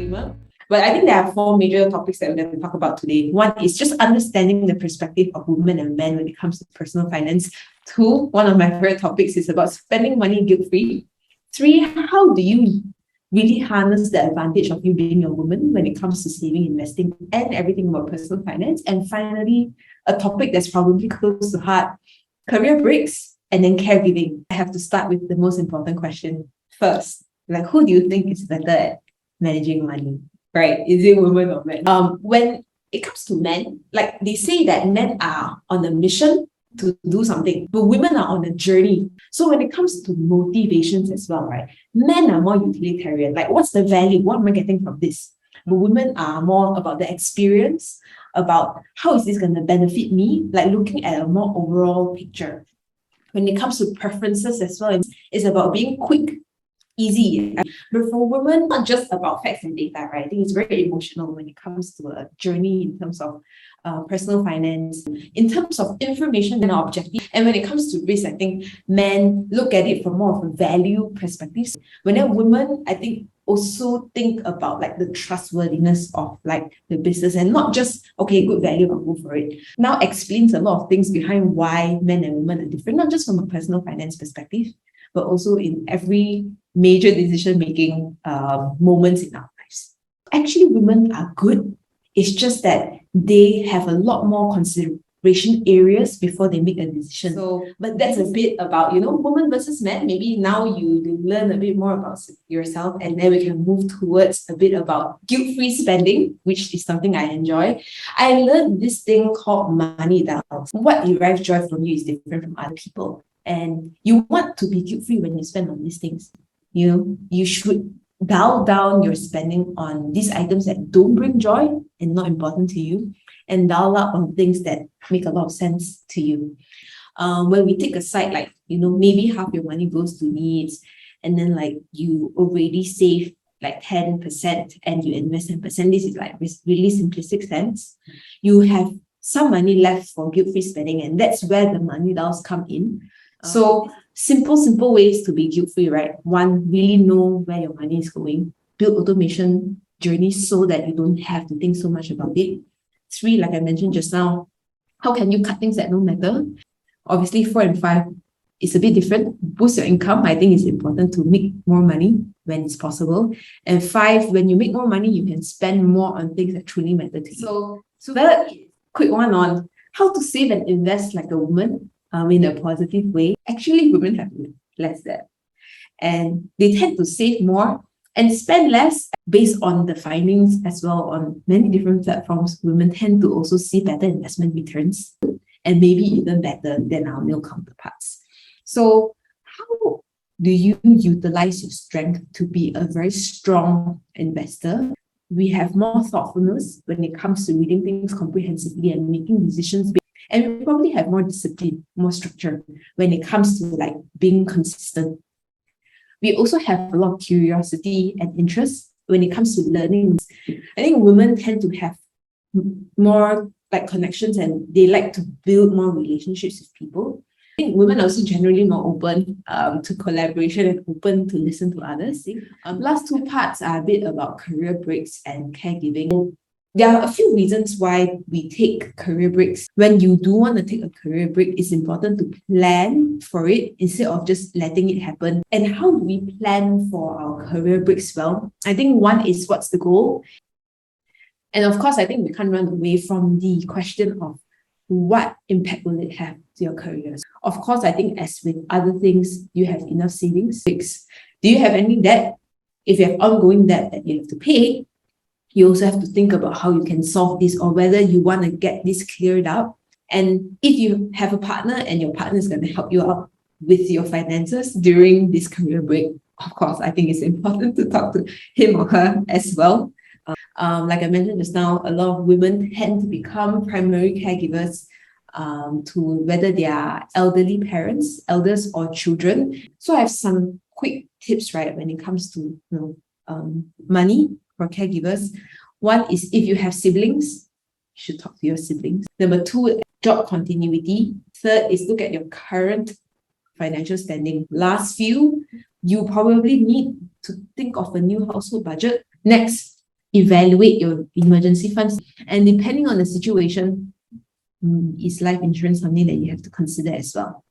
disclaimer. But I think there are four major topics that we're going to talk about today. One is just understanding the perspective of women and men when it comes to personal finance. Two, one of my favorite topics is about spending money guilt-free. Three, how do you really harness the advantage of you being a woman when it comes to saving, investing, and everything about personal finance? And finally, a topic that's probably close to heart, career breaks and then caregiving. I have to start with the most important question first. Like, who do you think is better at managing money? Right? Is it women or men? When it comes to men, like they say that men are on a mission to do something, but women are on a journey. So when it comes to motivations as well, right? Men are more utilitarian. Like, what's the value? What am I getting from this? But women are more about the experience, about how is this going to benefit me? Like looking at a more overall picture. When it comes to preferences as well, it's about being quick, easy. But for women, not just about facts and data, right? I think it's very emotional when it comes to a journey in terms of personal finance, in terms of information and objective. And when it comes to risk, I think men look at it from more of a value perspective. When a woman, I think, also think about like the trustworthiness of like the business and not just, okay, good value, I'll go for it. Now explains a lot of things behind why men and women are different, not just from a personal finance perspective, but also in every major decision-making moments in our lives. Actually, women are good. It's just that they have a lot more consideration areas before they make a decision. So, but that's a bit about, women versus men. Maybe now you learn a bit more about yourself, and then we can move towards a bit about guilt-free spending, which is something I enjoy. I learned this thing called money down. What derives joy from you is different from other people. And you want to be guilt-free when you spend on these things. You should dial down your spending on these items that don't bring joy and not important to you, and dial up on things that make a lot of sense to you. When we take aside, like, maybe half your money goes to needs, and then like you already save like 10% and you invest 10%. This is like really simplistic sense. You have some money left for guilt-free spending, and that's where the money dials come in. So simple ways to be guilt-free, right? One, really know where your money is going. Build automation journeys so that you don't have to think so much about it. Three, like I mentioned just now, how can you cut things that don't matter? Obviously, 4 and 5 is a bit different. Boost your income. I think it's important to make more money when it's possible. And 5, when you make more money, you can spend more on things that truly matter to you. So that quick one on how to save and invest like a woman. In a positive way. Actually, women have less debt, and they tend to save more and spend less based on the findings as well on many different platforms. Women tend to also see better investment returns and maybe even better than our male counterparts. So how do you utilize your strength to be a very strong investor? We have more thoughtfulness when it comes to reading things comprehensively and making decisions. And we probably have more discipline, more structure when it comes to like being consistent. We also have a lot of curiosity and interest when it comes to learning. I think women tend to have more like connections, and they like to build more relationships with people. I think women are also generally more open to collaboration and open to listen to others. Last two parts are a bit about career breaks and caregiving. There are a few reasons why we take career breaks. When you do want to take a career break, it's important to plan for it instead of just letting it happen. And how do we plan for our career breaks? Well, I think one is, what's the goal? And of course, I think we can't run away from the question of what impact will it have to your career. Of course, I think as with other things, you have enough savings. Do you have any debt? If you have ongoing debt that you have to pay, you also have to think about how you can solve this, or whether you want to get this cleared up. And if you have a partner and your partner is going to help you out with your finances during this career break, of course, I think it's important to talk to him or her as well. Like I mentioned just now, a lot of women tend to become primary caregivers to whether they are elderly parents, elders, or children. So I have some quick tips, right, when it comes to money for caregivers. One is, if you have siblings, you should talk to your siblings. Number 2, job continuity. 3rd is, look at your current financial standing. Last few, you probably need to think of a new household budget. Next, evaluate your emergency funds. And depending on the situation, is life insurance something that you have to consider as well?